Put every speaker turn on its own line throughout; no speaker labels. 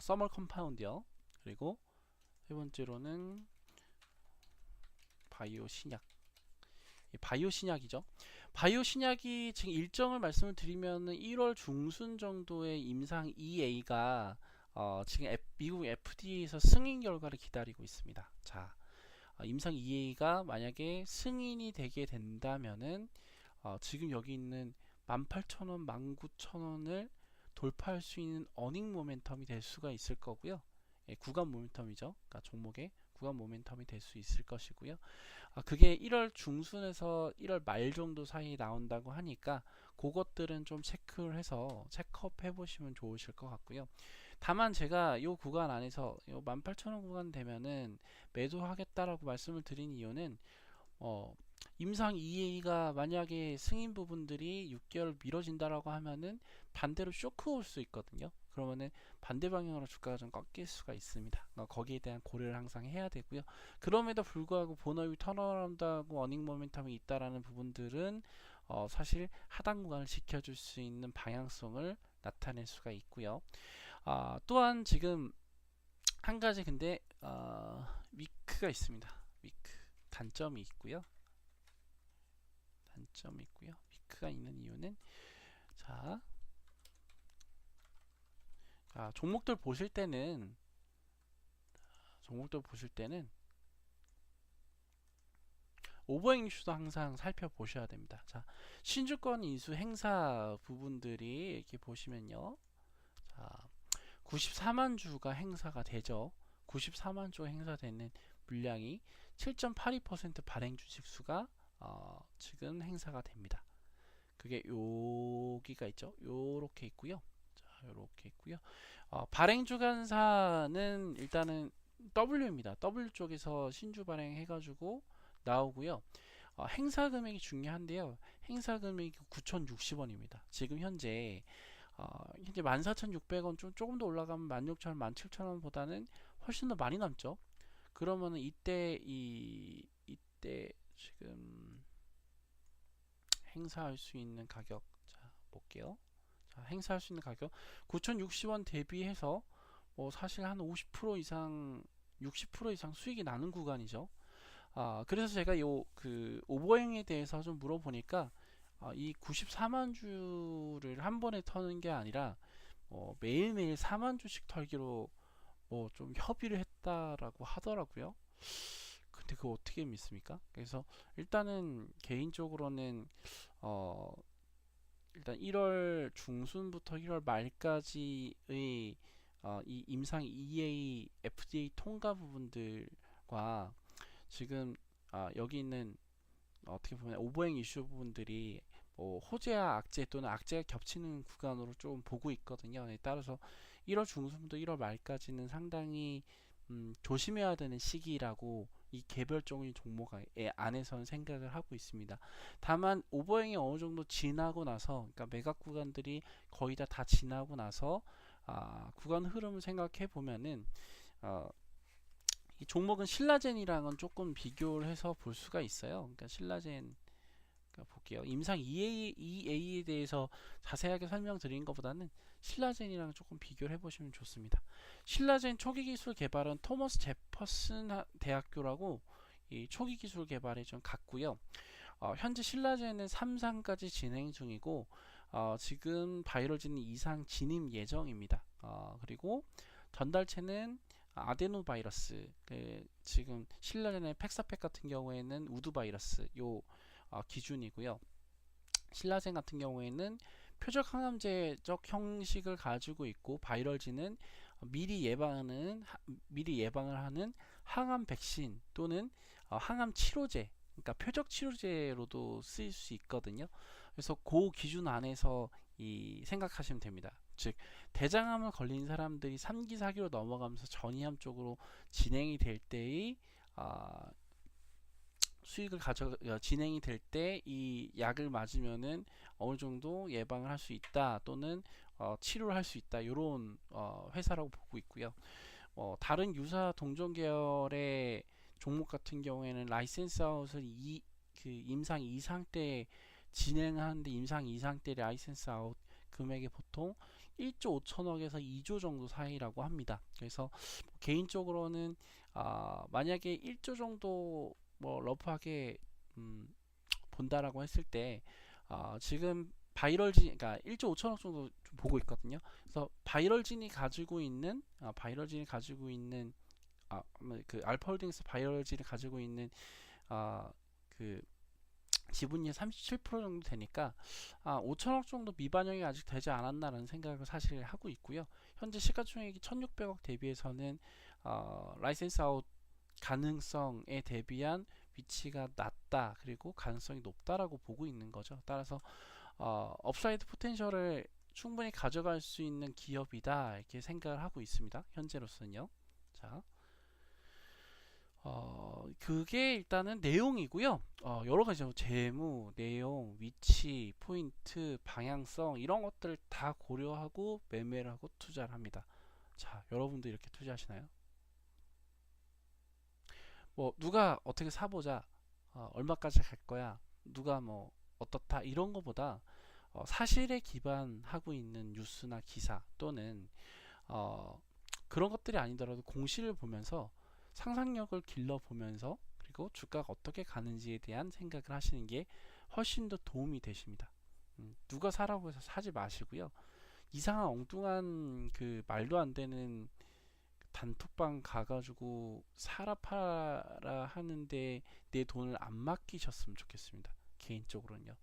서멀 컴파운드요. 그리고 세 번째로는 바이오 신약. 바이오 신약이죠. 바이오 신약이 지금 일정을 말씀을 드리면은 1월 중순 정도에 임상 EA가 지금 미국 FDA에서 승인 결과를 기다리고 있습니다. 자, 임상 EA가 만약에 승인이 되게 된다면은 지금 여기 있는 18,000원, 19,000원을 돌파할 수 있는 어닝 모멘텀이 될 수가 있을 거고요. 예, 구간 모멘텀이죠. 그러니까 종목의 구간 모멘텀이 될 수 있을 것이고요. 그게 1월 중순에서 1월 말 정도 사이에 나온다고 하니까 그것들은 좀 체크를 해서 체크업 해보시면 좋으실 것 같고요. 다만 제가 이 구간 안에서 요 18,000원 구간 되면은 매도하겠다라고 말씀을 드린 이유는 임상 EA가 만약에 승인 부분들이 6개월 미뤄진다라고 하면은 반대로 쇼크가 올 수 있거든요. 그러면은 반대 방향으로 주가가 좀 꺾일 수가 있습니다. 거기에 대한 고려를 항상 해야 되고요. 그럼에도 불구하고 본업이 턴어라운드하고 어닝 모멘텀이 있다라는 부분들은 사실 하단 구간을 지켜줄 수 있는 방향성을 나타낼 수가 있고요. 또한 지금 한 가지 근데 위크가 있습니다. 위크 단점이 있고요. 위크가 있는 이유는 자, 종목들 보실 때는 오버행 이슈도 항상 살펴보셔야 됩니다. 자, 신주권 인수 행사 부분들이 이렇게 보시면요. 자, 94만 주가 행사가 되죠. 94만 주 행사되는 물량이 7.82% 발행 주식 수가 지금 행사가 됩니다. 그게 여기가 있죠. 요렇게 있고요. 자, 요렇게 있고요. 발행 주간사는 일단은 W입니다. W 쪽에서 신주 발행해가지고 나오고요. 행사 금액이 중요한데요. 행사 금액이 9,060원입니다. 지금 현재 14,600원 조금 더 올라가면 16,000원, 17,000원 보다는 훨씬 더 많이 남죠. 그러면은 이때 지금 행사할 수 있는 가격 자 볼게요. 자, 행사할 수 있는 가격 9,060원 대비해서 사실 한 50% 이상 60% 이상 수익이 나는 구간이죠. 그래서 제가 그 오버행에 대해서 좀 물어보니까 이 94만 주를 한 번에 터는 게 아니라 매일매일 4만 주씩 털기로 좀 협의를 했다라고 하더라고요. 근데 그거 어떻게 믿습니까? 그래서 일단은 개인적으로는 일단 1월 중순부터 1월 말까지의 이 임상 EA, FDA 통과 부분들과 지금 여기 있는 어떻게 보면 오버행 이슈 부분들이 호재와 악재 또는 악재가 겹치는 구간으로 좀 보고 있거든요. 따라서 1월 중순부터 1월 말까지는 상당히 조심해야 되는 시기라고 이 개별적인 종목 안에서는 생각을 하고 있습니다. 다만 오버행이 어느 정도 지나고 나서, 그러니까 매각 구간들이 거의 다 지나고 나서 구간 흐름을 생각해 보면은 이 종목은 신라젠이랑은 조금 비교를 해서 볼 수가 있어요. 그러니까 신라젠 볼게요. 임상 EA에 대해서 자세하게 설명드린 것보다는 신라젠이랑 조금 비교를 해보시면 좋습니다. 신라젠 초기 기술 개발은 토머스 제퍼슨 대학교라고 이 초기 기술 개발에 좀 같고요. 현재 신라젠은 3상까지 진행 중이고 지금 바이러진은 2상 진입 예정입니다. 그리고 전달체는 아데노 바이러스, 지금 신라젠의 팩사팩 같은 경우에는 우드 바이러스 요 기준이고요. 신라젠 같은 경우에는 표적 항암제적 형식을 가지고 있고 바이럴진은 미리 예방을 하는 항암 백신 또는 항암 치료제, 그러니까 표적 치료제로도 쓰일 수 있거든요. 그래서 그 기준 안에서 생각하시면 됩니다. 즉 대장암을 걸린 사람들이 3기 4기로 넘어가면서 전이암 쪽으로 진행이 될 때의 수익을 진행이 될 때 이 약을 맞으면은 어느 정도 예방을 할 수 있다 또는 치료를 할 수 있다 이런 회사라고 보고 있고요. 다른 유사 동종 계열의 종목 같은 경우에는 라이센스 아웃을 그 임상 2상 때 진행하는데 임상 2상 때 라이센스 아웃 금액이 보통 1조 5천억에서 2조 정도 사이라고 합니다. 그래서 개인적으로는 만약에 1조 정도 뭐 러프하게 본다라고 했을 때 지금 바이럴진 그러니까 1조 5천억 정도 좀 보고 있거든요. 그래서 바이럴진이 가지고 있는 그 알파홀딩스 바이럴진이 가지고 있는 그 지분이 37% 정도 되니까 5천억 정도 미반영이 아직 되지 않았나라는 생각을 사실 하고 있고요. 현재 시가총액이 1600억 대비해서는 라이센스 아웃 가능성에 대비한 위치가 낮다, 그리고 가능성이 높다라고 보고 있는 거죠. 따라서 업사이드 포텐셜을 충분히 가져갈 수 있는 기업이다, 이렇게 생각을 하고 있습니다. 현재로서는요. 자, 그게 일단은 내용이고요. 여러 가지 재무, 내용, 위치, 포인트, 방향성 이런 것들 다 고려하고 매매를 하고 투자를 합니다. 자, 여러분도 이렇게 투자하시나요? 뭐 누가 어떻게 사보자, 얼마까지 갈 거야, 누가 뭐 어떻다 이런 거보다 사실에 기반하고 있는 뉴스나 기사 또는 그런 것들이 아니더라도 공시를 보면서 상상력을 길러보면서 그리고 주가가 어떻게 가는지에 대한 생각을 하시는 게 훨씬 더 도움이 되십니다. 누가 사라고 해서 사지 마시고요. 이상한 엉뚱한 그 말도 안 되는 단톡방 가가지고 사라 팔아 하는데 내 돈을 안 맡기셨으면 좋겠습니다. 개인적으로는요.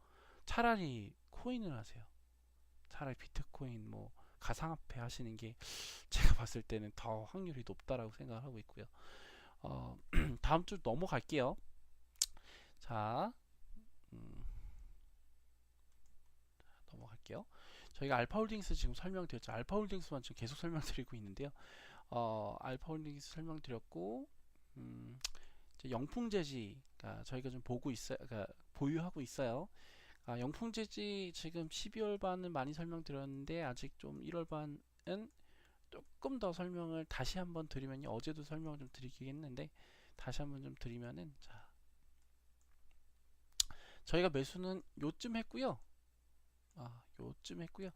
차라리 코인을 하세요. 차라리 비트코인 뭐 가상화폐 하시는 게 제가 봤을 때는 더 확률이 높다라고 생각을 하고 있고요. 다음 주 넘어갈게요. 자, 넘어갈게요. 저희가 알파홀딩스 지금 설명드렸죠. 알파홀딩스만 지금 계속 설명드리고 있는데요. 알파홀딩스 설명드렸고, 이제 영풍재지, 그러니까 저희가 좀 보고 있어요. 그러니까 보유하고 있어요. 영풍재지 지금 12월 반은 많이 설명드렸는데 아직 좀 1월 반은 조금 더 설명을 다시 한번 드리면요. 어제도 설명을 좀 드리긴 했는데 다시 한번 좀 드리면은, 자, 저희가 매수는 요쯤 했고요. 요쯤 했고요.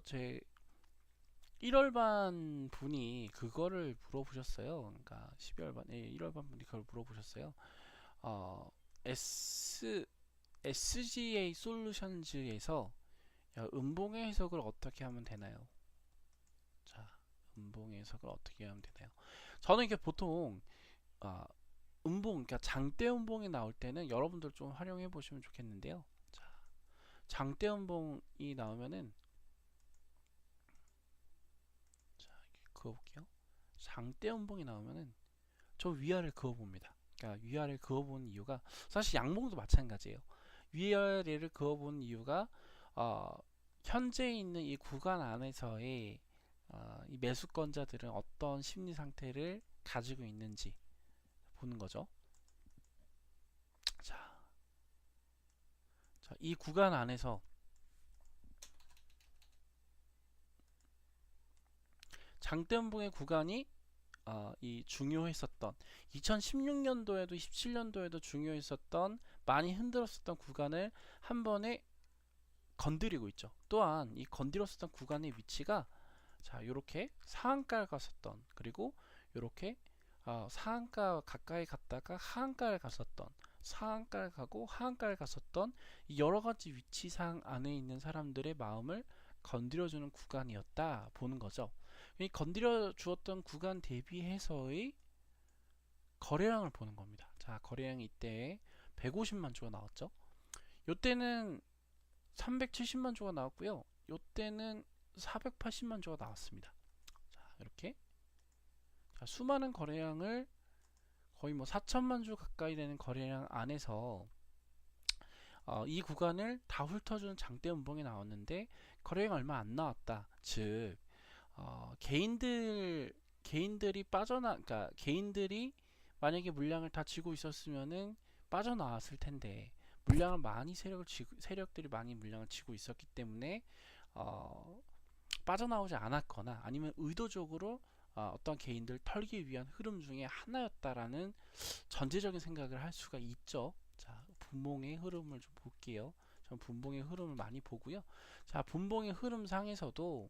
제 1월 반 분이 그거를 물어보셨어요. 그러니까 12월 반, 1월 반 분이 그걸 물어보셨어요. 어, S SGA 솔루션즈에서 음봉의 해석을 어떻게 하면 되나요? 자, 음봉의 해석을 어떻게 하면 되나요? 저는 이게 보통 그러니까 장대 음봉이 나올 때는 여러분들 좀 활용해 보시면 좋겠는데요. 자, 장대 음봉이 나오면은, 자, 이렇게 그어볼게요. 장대 음봉이 나오면은 저 위아래를 그어봅니다. 그러니까 위아래를 그어본 이유가, 사실 양봉도 마찬가지예요. 위아래를 그어본 이유가 현재 있는 이 구간 안에서의 이 매수권자들은 어떤 심리 상태를 가지고 있는지 보는 거죠. 자, 이 구간 안에서 장대음봉의 구간이 이 중요했었던 2016년도에도 17년도에도 중요했었던 많이 흔들었었던 구간을 한 번에 건드리고 있죠. 또한 이 건드렸었던 구간의 위치가, 자, 이렇게 상한가를 갔었던, 그리고 이렇게 상한가 가까이 갔다가 하한가를 갔었던, 상한가를 가고 하한가를 갔었던 이 여러 가지 위치상 안에 있는 사람들의 마음을 건드려주는 구간이었다 보는 거죠. 이 건드려 주었던 구간 대비해서의 거래량을 보는 겁니다. 자, 거래량이 이때 150만 주가 나왔죠. 이때는 370만 주가 나왔고요. 이때는 480만 주가 나왔습니다. 자, 이렇게 수많은 거래량을, 거의 뭐 4천만 주 가까이 되는 거래량 안에서 이 구간을 다 훑어주는 장대 음봉이 나왔는데 거래량 얼마 안 나왔다. 즉 개인들이 그러니까 개인들이 만약에 물량을 다 쥐고 있었으면은 빠져나왔을 텐데, 물량을 많이 세력들이 많이 물량을 쥐고 있었기 때문에 빠져나오지 않았거나 아니면 의도적으로 어떤 개인들 털기 위한 흐름 중에 하나였다라는 전제적인 생각을 할 수가 있죠. 자, 분봉의 흐름을 좀 볼게요. 전 분봉의 흐름을 많이 보고요. 자, 분봉의 흐름 상에서도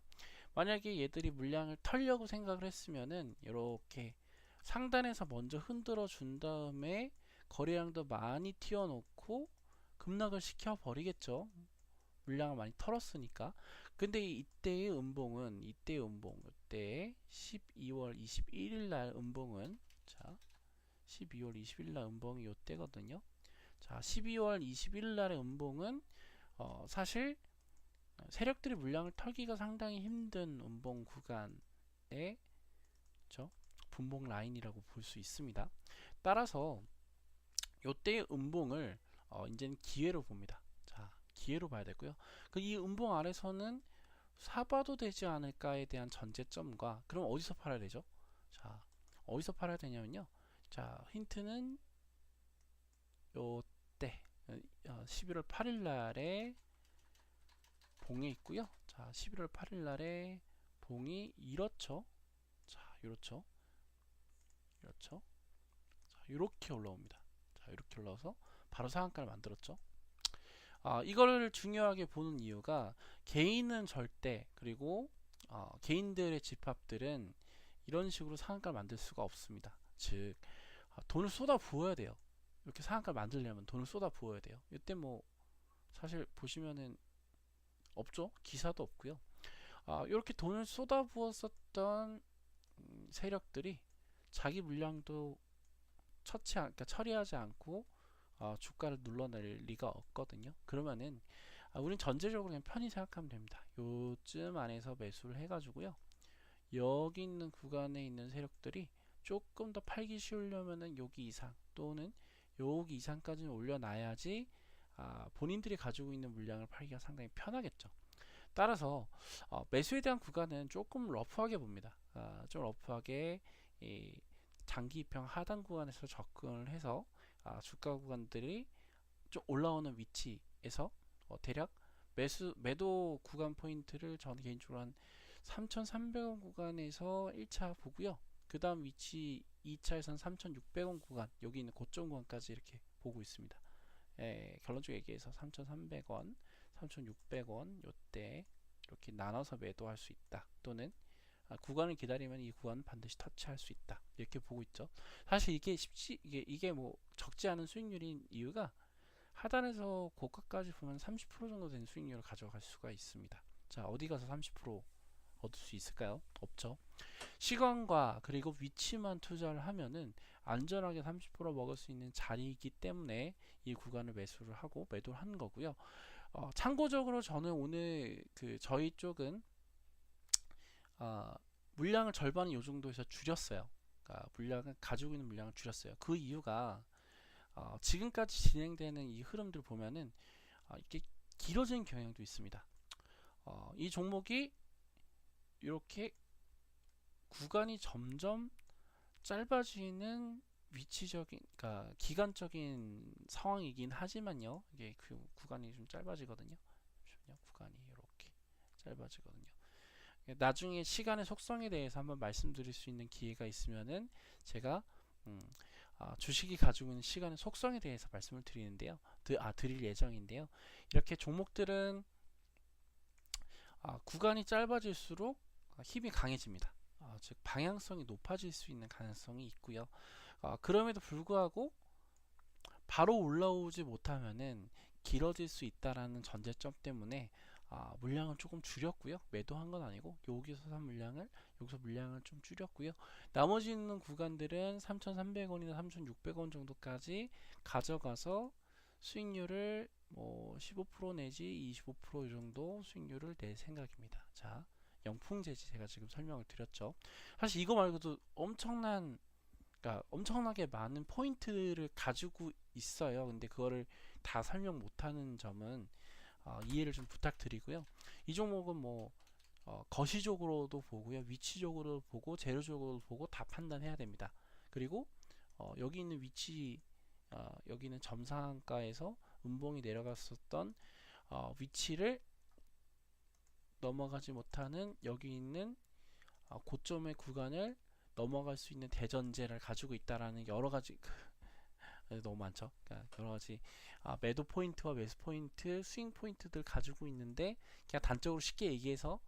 만약에 얘들이 물량을 털려고 생각을 했으면은 이렇게 상단에서 먼저 흔들어 준 다음에 거래량도 많이 튀어놓고 급락을 시켜 버리겠죠. 물량을 많이 털었으니까. 근데 이때의 음봉 이때 12월 21일 날 음봉은, 자 12월 20일 날 음봉이 이때거든요. 자 12월 20일 날의 음봉은 사실 세력들이 물량을 털기가 상당히 힘든 음봉 구간의, 그렇죠? 분봉 라인이라고 볼 수 있습니다. 따라서 이때의 음봉을 이제는 기회로 봅니다. 자, 기회로 봐야 되고요. 이 음봉 아래서는 사봐도 되지 않을까에 대한 전제점과, 그럼 어디서 팔아야 되죠? 자, 어디서 팔아야 되냐면요. 자, 힌트는 요때 11월 8일 날에 봉에 있고요. 자, 11월 8일 날에 봉이 이렇죠. 자, 이렇죠. 이렇죠. 자, 이렇게 올라옵니다. 자, 이렇게 올라와서 바로 상한가를 만들었죠. 이거를 중요하게 보는 이유가, 개인은 절대, 그리고 개인들의 집합들은 이런 식으로 상한가를 만들 수가 없습니다. 즉 돈을 쏟아 부어야 돼요. 이렇게 상한가를 만들려면 돈을 쏟아 부어야 돼요. 이때 뭐 사실 보시면은 없죠. 기사도 없고요. 이렇게 돈을 쏟아 부었었던 세력들이 자기 물량도 그러니까 처리하지 않고 주가를 눌러낼 리가 없거든요. 그러면은 우린 전제적으로 그냥 편히 생각하면 됩니다. 요쯤 안에서 매수를 해가지고요. 여기 있는 구간에 있는 세력들이 조금 더 팔기 쉬우려면은 여기 이상 또는 여기 이상까지는 올려놔야지 본인들이 가지고 있는 물량을 팔기가 상당히 편하겠죠. 따라서 매수에 대한 구간은 조금 러프하게 봅니다. 좀 러프하게 이 장기 입형 하단 구간에서 접근을 해서 주가 구간들이 좀 올라오는 위치에서 대략 매도 구간 포인트를 저는 개인적으로 한 3,300원 구간에서 1차 보고요. 그 다음 위치 2차에서는 3,600원 구간, 여기 있는 고점 구간까지 이렇게 보고 있습니다. 결론적으로 얘기해서 3,300원, 3,600원 요때 이렇게 나눠서 매도할 수 있다. 또는 구간을 기다리면 이 구간은 반드시 터치할 수 있다. 이렇게 보고 있죠. 사실 이게 뭐 적지 않은 수익률인 이유가, 하단에서 고가까지 보면 30% 정도 되는 수익률을 가져갈 수가 있습니다. 자, 어디 가서 30% 얻을 수 있을까요? 없죠. 시간과 그리고 위치만 투자를 하면은 안전하게 30% 먹을 수 있는 자리이기 때문에 이 구간을 매수를 하고 매도를 하는 거고요. 참고적으로 저는 오늘 저희 쪽은 물량을 절반은 요 정도에서 줄였어요. 그러니까 물량을 가지고 있는 물량을 줄였어요. 그 이유가 지금까지 진행되는 이 흐름들 보면은 이게 길어지는 경향도 있습니다. 이 종목이 이렇게 구간이 점점 짧아지는 위치적인, 그러니까 기간적인 상황이긴 하지만요. 이게 그 구간이 좀 짧아지거든요. 잠시만요. 구간이 이렇게 짧아지거든요. 나중에 시간의 속성에 대해서 한번 말씀드릴 수 있는 기회가 있으면은 제가 주식이 가지고 있는 시간의 속성에 대해서 말씀을 드리는데요. 드릴 예정인데요. 이렇게 종목들은 구간이 짧아질수록 힘이 강해집니다. 즉 방향성이 높아질 수 있는 가능성이 있고요. 그럼에도 불구하고 바로 올라오지 못하면은 길어질 수 있다라는 전제점 때문에 물량을 조금 줄였고요. 매도한 건 아니고 여기서 물량을 좀 줄였고요. 나머지 있는 구간들은 3,300원이나 3,600원 정도까지 가져가서 수익률을 뭐 15% 내지 25% 정도 수익률을 낼 생각입니다. 자, 영풍재지 제가 지금 설명을 드렸죠. 사실 이거 말고도 그러니까 엄청나게 많은 포인트를 가지고 있어요. 근데 그거를 다 설명 못하는 점은 이해를 좀 부탁드리고요. 이 종목은 뭐 거시적으로도 보고요, 위치적으로 보고 재료적으로 보고 다 판단해야 됩니다. 그리고 여기 있는 위치, 여기는 점상가에서 음봉이 내려갔었던 위치를 넘어가지 못하는 여기 있는 고점의 구간을 넘어갈 수 있는 대전제를 가지고 있다라는 여러 가지 너무 많죠. 그러니까 여러 가지 매도 포인트와 매수 포인트, 스윙 포인트들 가지고 있는데 그냥 단적으로 쉽게 얘기해서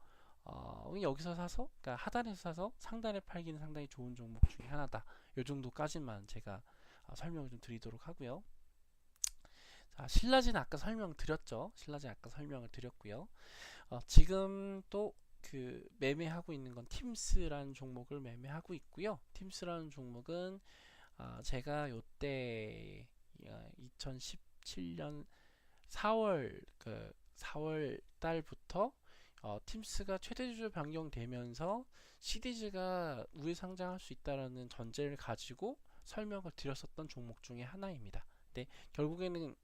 여기서 사서, 그러니까 하단에서 사서 상단에 팔기는 상당히 좋은 종목 중에 하나다. 요 정도까지만 제가 설명을 좀 드리도록 하고요. 자, 신라진 아까 설명드렸죠. 신라진 아까 설명을 드렸고요. 지금 또 그 매매하고 있는 건 팀스라는 종목을 매매하고 있고요. 팀스라는 종목은 제가 요때 2017년 4월 달부터 팀스가 최대 주주 변경되면서 시리즈가 우회 상장할 수 있다라는 전제를 가지고 설명을 드렸었던 종목 중에 하나입니다. 근데 결국에는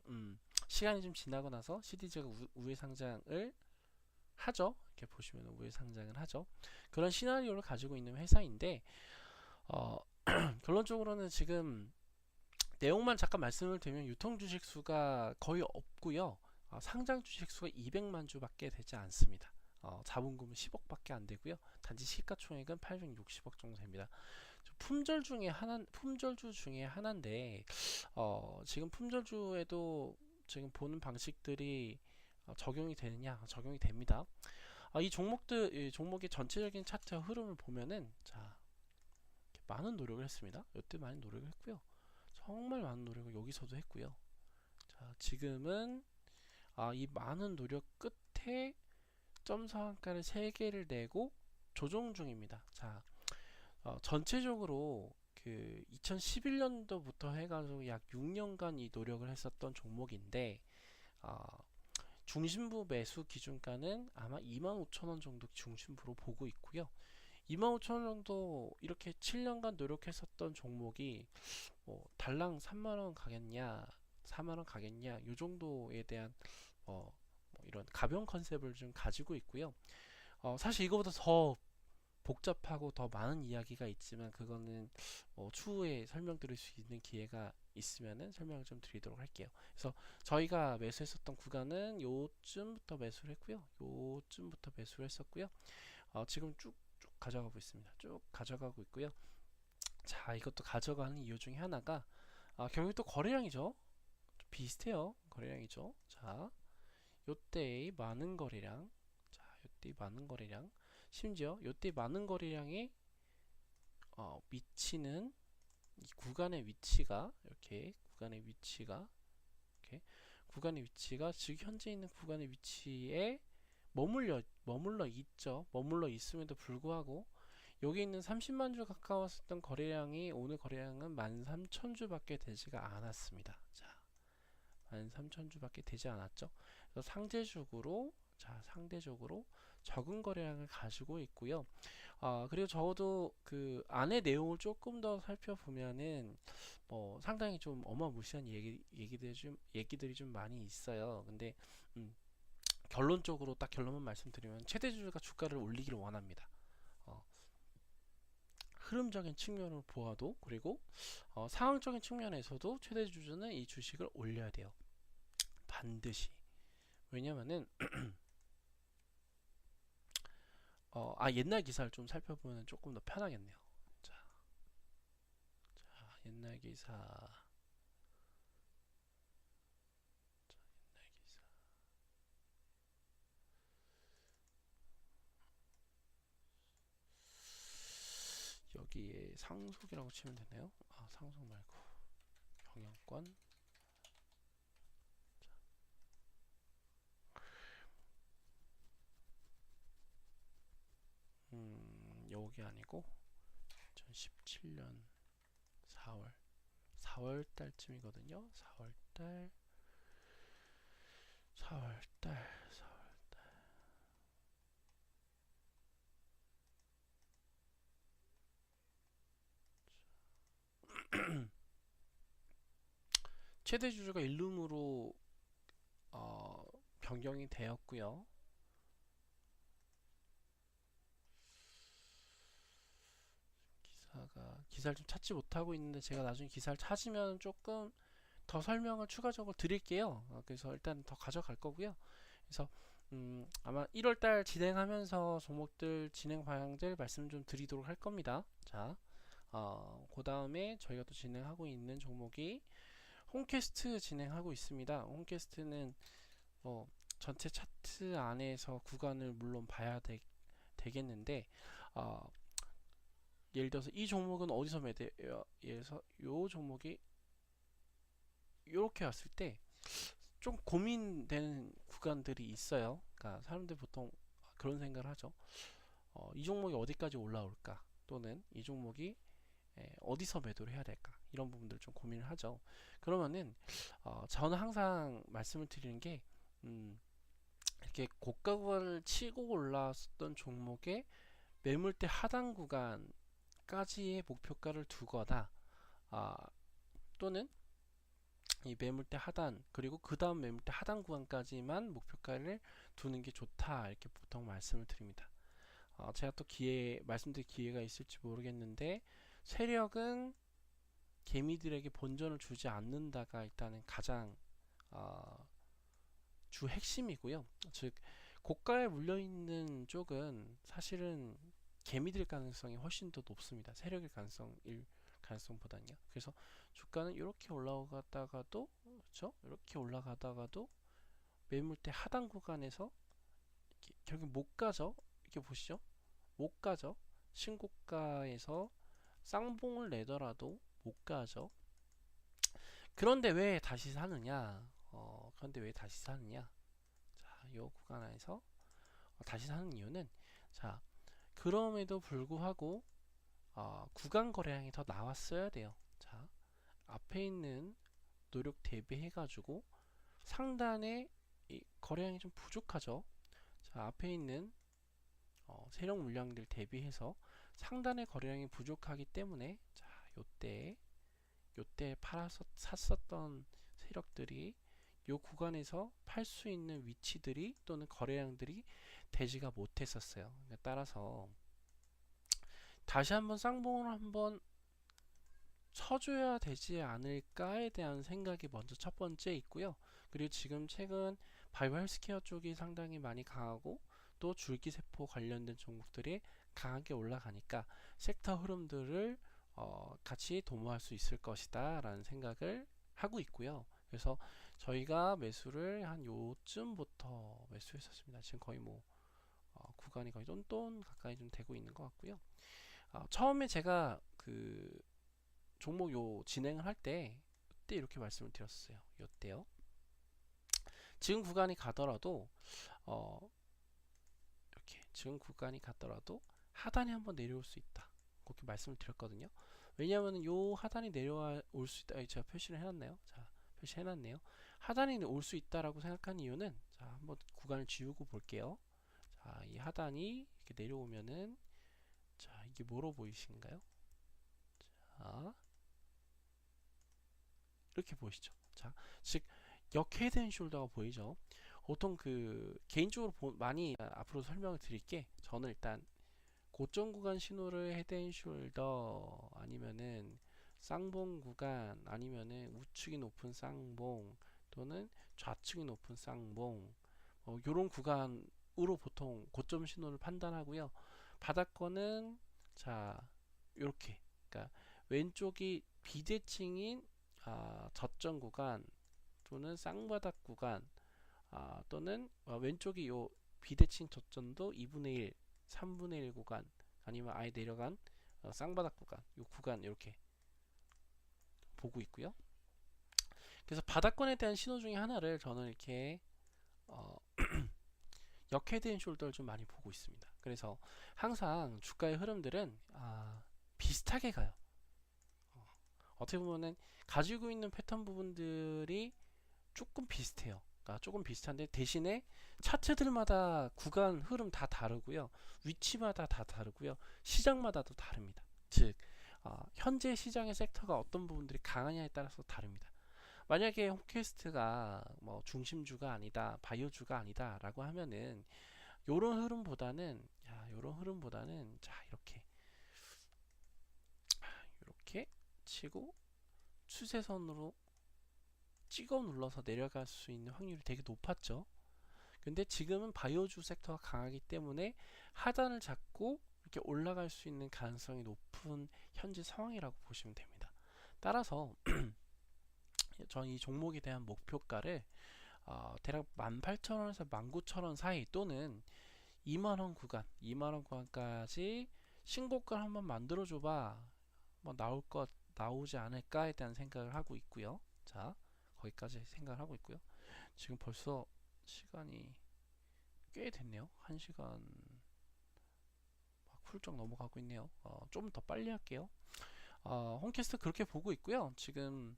시간이 좀 지나고 나서 시리즈가 우회 상장을 하죠. 이렇게 보시면 우회 상장을 하죠. 그런 시나리오를 가지고 있는 회사인데 결론적으로는 지금 내용만 잠깐 말씀을 드리면 유통 주식 수가 거의 없고요. 상장 주식 수가 200만 주밖에 되지 않습니다. 자본금은 10억밖에 안 되고요. 단지 시가총액은 860억 정도 됩니다. 품절주 중에 하나인데 지금 품절주에도 지금 보는 방식들이 적용이 되느냐? 적용이 됩니다. 이 종목의 전체적인 차트 흐름을 보면은 자, 많은 노력을 했습니다. 이때 많이 노력을 했고요. 정말 많은 노력을 여기서도 했고요. 자, 지금은 이 많은 노력 끝에 점상한가를 3개를 내고 조정 중입니다. 자, 전체적으로 그 2011년도부터 해가지고 약 6년간 이 노력을 했었던 종목인데 중심부 매수 기준가는 아마 25,000원 정도 중심부로 보고 있고요. 25,000원 정도 이렇게 7년간 노력했었던 종목이 달랑 3만원 가겠냐 4만원 가겠냐 이 정도에 대한 이런 가벼운 컨셉을 좀 가지고 있고요. 사실 이거보다 더 복잡하고 더 많은 이야기가 있지만 그거는 추후에 설명드릴 수 있는 기회가 있으면은 설명을 좀 드리도록 할게요. 그래서 저희가 매수했었던 구간은 요쯤부터 매수를 했고요. 요쯤부터 매수를 했었고요. 지금 쭉 가져가고 있습니다. 쭉 가져가고 있고요. 자, 이것도 가져가는 이유 중에 하나가 결국 또 거래량이죠. 비슷해요. 거래량이죠. 자, 요때의 많은 거래량, 자, 요때의 많은 거래량, 심지어 요때 많은 거래량의 위치는 이 구간의 위치가 이렇게 구간의 위치가 지금 현재 있는 구간의 위치에 머물러 있죠. 머물러 있음에도 불구하고 여기 있는 30만 주 가까웠었던 거래량이 오늘 거래량은 13,000주밖에 되지가 않았습니다. 자, 13,000주밖에 되지 않았죠. 그래서 상대적으로 적은 거래량을 가지고 있고요. 그리고 적어도 그 안의 내용을 조금 더 살펴보면은 상당히 좀 어마무시한 얘기들이 좀 많이 있어요. 근데 결론적으로 딱 결론만 말씀드리면 최대 주주가 주가를 올리기를 원합니다. 흐름적인 측면을 보아도 그리고 상황적인 측면에서도 최대 주주는 이 주식을 올려야 돼요. 반드시. 왜냐면은 옛날 기사를 좀 살펴보면 조금 더 편하겠네요. 자, 옛날 기사. 여기에 상속이라고 치면 되나요? 상속 말고 경영권. 여기 아니고 2017년 4월 달쯤이거든요. 4월 달. 최대 주주가 일룸으로 변경이 되었고요. 기사를 좀 찾지 못하고 있는데 제가 나중에 기사를 찾으면 조금 더 설명을 추가적으로 드릴게요. 그래서 일단 더 가져갈 거고요. 그래서 아마 1월달 진행하면서 종목들 진행 방향들 말씀 좀 드리도록 할 겁니다. 자, 그 다음에 저희가 또 진행하고 있는 종목이 홈캐스트 진행하고 있습니다. 홈캐스트는 뭐 전체 차트 안에서 구간을 물론 봐야 되겠는데, 어, 예를 들어서 이 종목은 어디서 매대요? 예를 들어서 이 종목이 이렇게 왔을 때 좀 고민되는 구간들이 있어요. 그러니까 사람들 보통 그런 생각을 하죠. 이 종목이 어디까지 올라올까? 또는 이 종목이 어디서 매도를 해야 될까? 이런 부분들을 좀 고민을 하죠. 그러면은 저는 항상 말씀을 드리는 게, 이렇게 고가 구간을 치고 올라왔던 종목의 매물대 하단 구간까지의 목표가를 두거나, 아, 또는 이 매물대 하단 그리고 그 다음 매물대 하단 구간까지만 목표가를 두는 게 좋다, 이렇게 보통 말씀을 드립니다. 제가 또 말씀드릴 기회가 있을지 모르겠는데, 세력은 개미들에게 본전을 주지 않는다가 일단은 가장 어, 주 핵심이고요. 즉 고가에 물려있는 쪽은 사실은 개미들 가능성이 훨씬 더 높습니다. 세력일 가능성보다는요. 그래서 주가는 이렇게 올라가다가도, 그렇죠? 이렇게 올라가다가도 매물대 하단 구간에서 결국 못 가죠. 이렇게 보시죠. 못 가죠. 신고가에서 쌍봉을 내더라도 못 가죠. 그런데 왜 다시 사느냐? 그런데 왜 다시 사느냐? 자, 이 구간 안에서 다시 사는 이유는, 자, 그럼에도 불구하고 구간 거래량이 더 나왔어야 돼요. 자, 앞에 있는 노력 대비해가지고 상단에 이 거래량이 좀 부족하죠. 자, 앞에 있는 세력 물량들 대비해서 상단의 거래량이 부족하기 때문에, 자, 요때 샀었던 세력들이 요 구간에서 팔 수 있는 위치들이 또는 거래량들이 되지가 못했었어요. 따라서 다시 한번 쌍봉을 한번 쳐줘야 되지 않을까에 대한 생각이 먼저 첫 번째 있고요. 그리고 지금 최근 바이오 헬스케어 쪽이 상당히 많이 강하고, 또 줄기세포 관련된 종목들이 강하게 올라가니까 섹터 흐름들을 같이 도모할 수 있을 것이다 라는 생각을 하고 있고요. 그래서 저희가 매수를 한 요쯤부터 매수했었습니다. 지금 거의 뭐 구간이 거의 똔똔 가까이 좀 되고 있는 것 같고요. 처음에 제가 그 종목 진행을 할 때, 이때 이렇게 말씀을 드렸어요. 이때요. 지금 구간이 가더라도 이렇게 지금 구간이 갔더라도 하단이 한번 내려올 수 있다, 그렇게 말씀을 드렸거든요. 왜냐하면 요 하단이 내려올 수 있다. 제가 표시를 해놨네요. 자, 표시해놨네요. 하단이 올 수 있다라고 생각한 이유는, 자, 한번 구간을 지우고 볼게요. 자, 이 하단이 이렇게 내려오면은, 자, 이게 뭐로 보이신가요? 자, 이렇게 보이시죠? 자, 즉 역헤드앤숄더가 보이죠? 보통 개인적으로 많이 앞으로 설명을 드릴게, 저는 일단 고점 구간 신호를 헤드앤숄더, 아니면은 쌍봉 구간, 아니면은 우측이 높은 쌍봉, 또는 좌측이 높은 쌍봉, 요런 구간으로 보통 고점 신호를 판단하고요. 바닥권은, 자, 요렇게, 그러니까 왼쪽이 비대칭인 저점 구간, 또는 쌍바닥 구간, 또는 왼쪽이 요 비대칭 저점도 2분의 1, 3분의 1 구간, 아니면 아예 내려간 쌍바닥 구간, 요 구간 이렇게 보고 있고요. 그래서 바닥권에 대한 신호 중에 하나를 저는 이렇게 역헤드앤숄더를 좀 많이 보고 있습니다. 그래서 항상 주가의 흐름들은 비슷하게 가요. 어떻게 보면은 가지고 있는 패턴 부분들이 조금 비슷해요. 그러니까 조금 비슷한데, 대신에 차트들마다 구간 흐름 다 다르고요. 위치마다 다 다르고요. 시장마다도 다릅니다. 즉 현재 시장의 섹터가 어떤 부분들이 강하냐에 따라서 다릅니다. 만약에 홈캐스트가 뭐 중심주가 아니다, 바이오주가 아니다 라고 하면은, 요런 흐름보다는 자, 이렇게 치고 추세선으로 찍어 눌러서 내려갈 수 있는 확률이 되게 높았죠. 근데 지금은 바이오주 섹터가 강하기 때문에 하단을 잡고 이렇게 올라갈 수 있는 가능성이 높은 현재 상황이라고 보시면 됩니다. 따라서 전 이 종목에 대한 목표가를 대략 18,000원에서 19,000원 사이 또는 2만원 구간, 2만원 구간까지 신고가를 한번 만들어 줘봐. 뭐 나오지 않을까에 대한 생각을 하고 있고요. 자, 거기까지 생각을 하고 있고요. 지금 벌써 시간이 꽤 됐네요. 1시간 막 훌쩍 넘어가고 있네요. 좀 더 빨리 할게요. 홈캐스트 그렇게 보고 있고요. 지금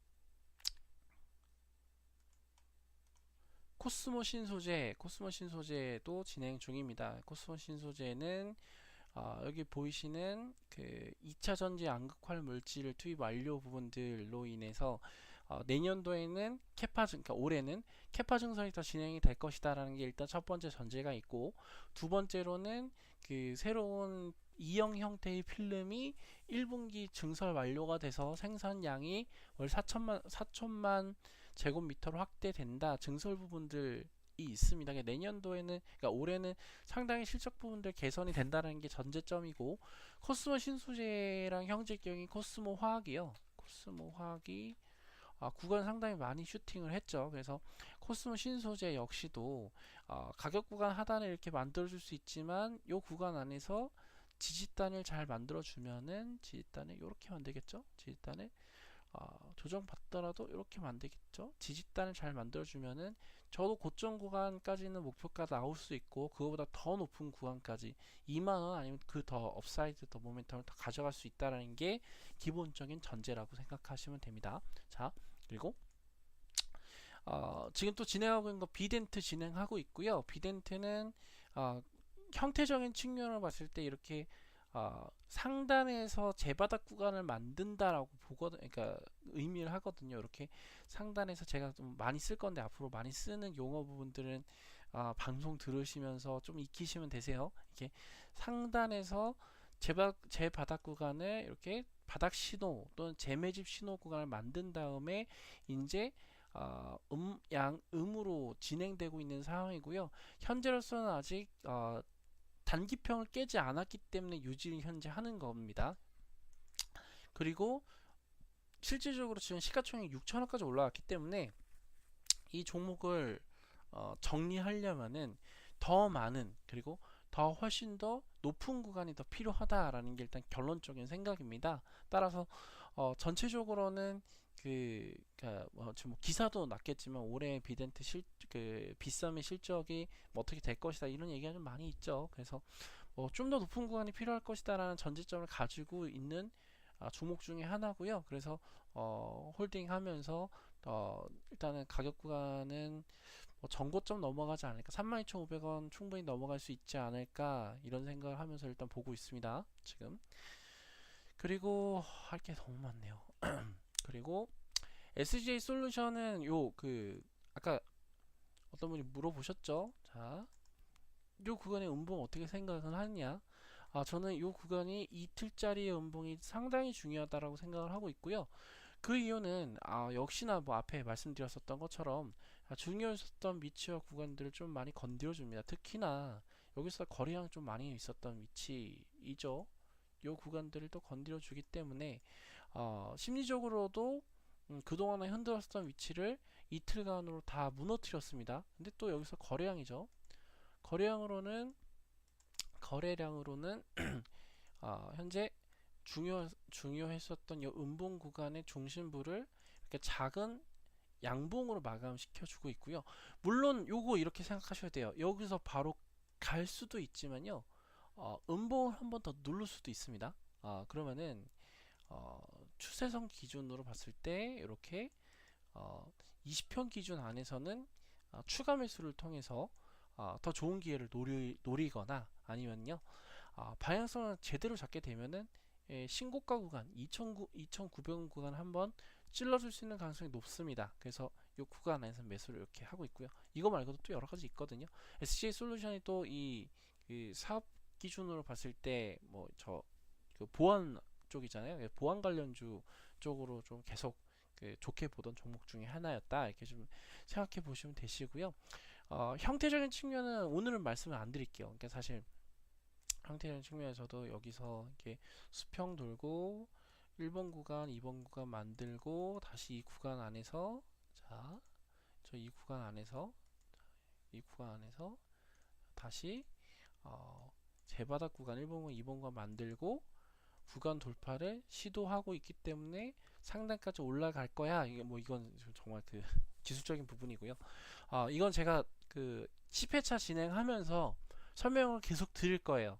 코스모 신소재도 진행 중입니다. 코스모 신소재는 여기 보이시는 그 2차 전지 양극화 물질 투입 완료 부분들로 인해서 내년도에는 그러니까 올해는 캐파 증설이 더 진행이 될 것이다라는 게 일단 첫 번째 전제가 있고, 두 번째로는 그 새로운 E형 형태의 필름이 1분기 증설 완료가 돼서 생산량이 월 4천만 제곱미터로 확대된다. 증설 부분들이 있습니다. 그러니까 내년도에는, 그러니까 올해는 상당히 실적 부분들 개선이 된다는 게 전제점이고, 코스모 신소재랑 형제격인 코스모 화학이요. 코스모 화학이 구간 상당히 많이 슈팅을 했죠. 그래서 코스모 신소재 역시도 가격 구간 하단을 이렇게 만들어줄 수 있지만 이 구간 안에서 지지단을 잘 만들어주면은 지지단을 이렇게 만들겠죠. 지지단을 조정받더라도 이렇게 만들겠죠. 지지단을 잘 만들어주면은 저도 고점 구간까지는 목표가 나올 수 있고, 그거보다 더 높은 구간까지 2만원 아니면 그 더 업사이드 더 모멘텀을 더 가져갈 수 있다는 게 기본적인 전제라고 생각하시면 됩니다. 자, 그리고 지금 또 진행하고 있는 거 비덴트 진행하고 있고요. 비덴트는 형태적인 측면을 봤을 때 이렇게 상단에서 재바닥 구간을 만든다라고 보거든, 그러니까 의미를 하거든요. 이렇게 상단에서 제가 좀 많이 쓸 건데 앞으로 많이 쓰는 용어 부분들은 방송 들으시면서 좀 익히시면 되세요. 이렇게 상단에서 재바닥 구간을 이렇게 바닥 신호 또는 재매집 신호 구간을 만든 다음에 이제 음으로 진행되고 있는 상황이고요. 현재로서는 아직 단기평을 깨지 않았기 때문에 유지를 현재 하는 겁니다. 그리고 실질적으로 지금 시가총액 6천억까지 올라왔기 때문에 이 종목을 정리하려면은 더 많은, 그리고 더 훨씬 더 높은 구간이 더 필요하다라는 게 일단 결론적인 생각입니다. 따라서 전체적으로는 지금 기사도 났겠지만 올해 비덴트 비썸의 실적이 뭐 어떻게 될 것이다 이런 얘기가 좀 많이 있죠. 그래서 좀 더 높은 구간이 필요할 것이다라는 전제점을 가지고 있는 종목 중에 하나고요. 그래서 홀딩하면서 일단은 가격 구간은 전고점 넘어가지 않을까, 32,500원 충분히 넘어갈 수 있지 않을까 이런 생각을 하면서 일단 보고 있습니다. 지금. 그리고 할 게 너무 많네요. 그리고 SGA 솔루션은 아까 어떤 분이 물어보셨죠. 자, 요 구간의 음봉 어떻게 생각을 하느냐. 저는 요 구간이 이틀짜리의 음봉이 상당히 중요하다라고 생각을 하고 있고요. 그 이유는 역시나 뭐 앞에 말씀드렸었던 것처럼 중요했었던 위치와 구간들을 좀 많이 건드려줍니다. 특히나 여기서 거래량 좀 많이 있었던 위치이죠. 요 구간들을 또 건드려주기 때문에 심리적으로도 그동안에 흔들었던 위치를 이틀간으로 다 무너뜨렸습니다. 근데 또 여기서 거래량이죠. 거래량으로는 현재 중요했었던 이 음봉 구간의 중심부를 이렇게 작은 양봉으로 마감시켜 주고 있고요. 물론 요거 이렇게 생각하셔야 돼요. 여기서 바로 갈 수도 있지만요. 음봉을 한 번 더 누를 수도 있습니다. 그러면은 추세선 기준으로 봤을 때 이렇게 20편 기준 안에서는 추가 매수를 통해서 더 좋은 기회를 노리거나 아니면요 방향성을 제대로 잡게 되면은 신고가 구간 2,900원 구간 한번 찔러줄 수 있는 가능성이 높습니다. 그래서 이 구간 안에서 매수를 이렇게 하고 있고요. 이거 말고도 또 여러 가지 있거든요. SGA 솔루션이 또 이 사업 기준으로 봤을 때 뭐 그 보안 쪽이잖아요. 보안 관련주 쪽으로 좀 계속 좋게 보던 종목 중에 하나였다. 이렇게 좀 생각해 보시면 되시고요. 형태적인 측면은 오늘은 말씀을 안 드릴게요. 그러니까 사실 형태적인 측면에서도 여기서 이렇게 수평 돌고 1번 구간, 2번 구간 만들고 다시 이 구간 안에서 자, 저 이 구간 안에서 다시 제바닥 구간 1번과 2번과 만들고 구간 돌파를 시도하고 있기 때문에 상단까지 올라갈 거야. 이게 뭐 이건 정말 그 기술적인 부분이고요. 이건 제가 그 10회차 진행하면서 설명을 계속 드릴 거예요.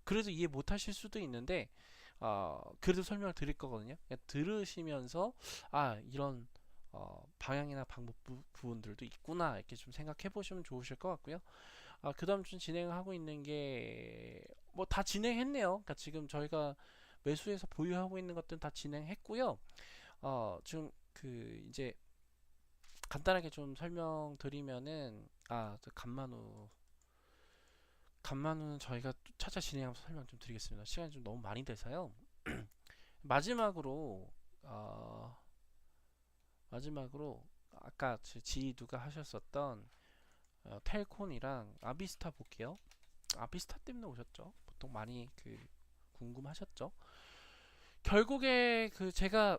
그래도 이해 못 하실 수도 있는데 그래도 설명을 드릴 거거든요. 그러니까 들으시면서 이런 방향이나 방법 부분들도 있구나 이렇게 좀 생각해 보시면 좋으실 것 같고요. 그 다음 좀 진행하고 있는 게 뭐 다 진행했네요. 그러니까 지금 저희가 매수해서 보유하고 있는 것들은 다 진행했고요. 지금 그 이제 간단하게 좀 설명드리면은 저 간만후는 저희가 또 차차 진행하면서 설명 좀 드리겠습니다. 시간이 좀 너무 많이 돼서요. 마지막으로 어, 마지막으로 아까 지두가 하셨었던 텔콘이랑 아비스타 볼게요. 아비스타 때문에 오셨죠? 보통 많이 궁금하셨죠? 결국에 제가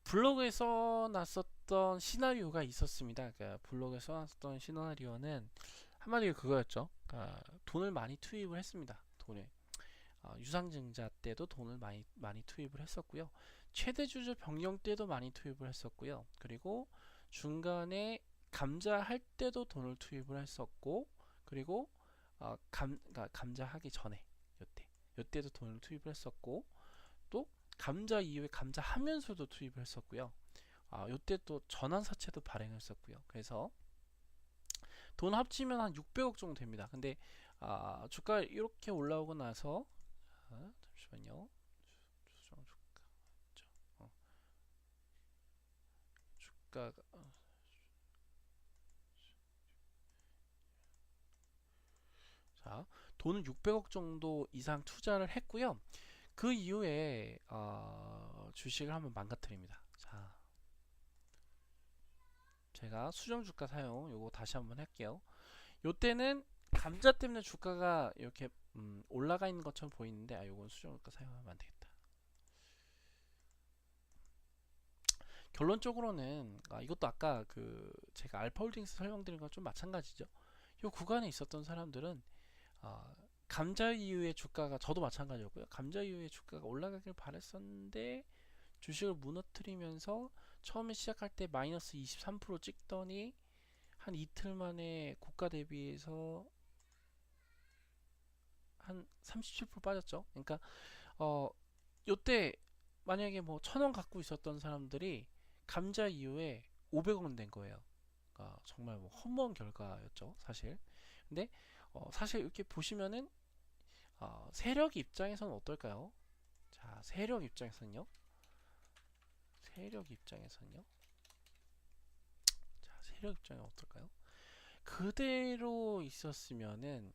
블로그에 써놨었던 시나리오가 있었습니다. 그러니까 블로그에 써놨었던 시나리오는 한마디로 그거였죠. 그러니까 돈을 많이 투입을 했습니다. 돈을 유상증자 때도 돈을 많이 투입을 했었고요. 최대 주주 변경 때도 많이 투입을 했었고요. 그리고 중간에 감자할 때도 돈을 투입을 했었고, 그리고 그러니까 감자하기 전에 요때도 돈을 투입을 했었고, 또 감자 이후에 감자하면서도 투입을 했었고요. 요때 또 전환사채도 발행했었고요. 그래서 돈 합치면 한 600억 정도 됩니다. 근데 주가 이렇게 올라오고 나서 잠시만요. 수정 주가 주가가 자 돈은 600억 정도 이상 투자를 했고요. 그 이후에 주식을 한번 망가뜨립니다. 자, 제가 수정 주가 사용 요거 다시 한번 할게요. 요때는 감자 때문에 주가가 이렇게 올라가 있는 것처럼 보이는데 요건 수정 주가 사용하면 안 되겠다. 결론적으로는 이것도 아까 제가 알파홀딩스 설명드린 것좀 마찬가지죠. 요 구간에 있었던 사람들은 감자 이후에 주가가 저도 마찬가지였고요. 감자 이후에 주가가 올라가길 바랬었는데 주식을 무너뜨리면서 처음에 시작할 때 마이너스 23% 찍더니 한 이틀 만에 고가 대비해서 한 37% 빠졌죠. 그러니까 요때 만약에 뭐 1,000원 갖고 있었던 사람들이 감자 이후에 500원 된 거예요. 그러니까 정말 뭐 허무한 결과였죠, 사실. 근데 사실 이렇게 보시면은 세력 입장에서는 어떨까요? 자, 세력 입장에서는요. 세력 입장에 어떨까요? 그대로 있었으면은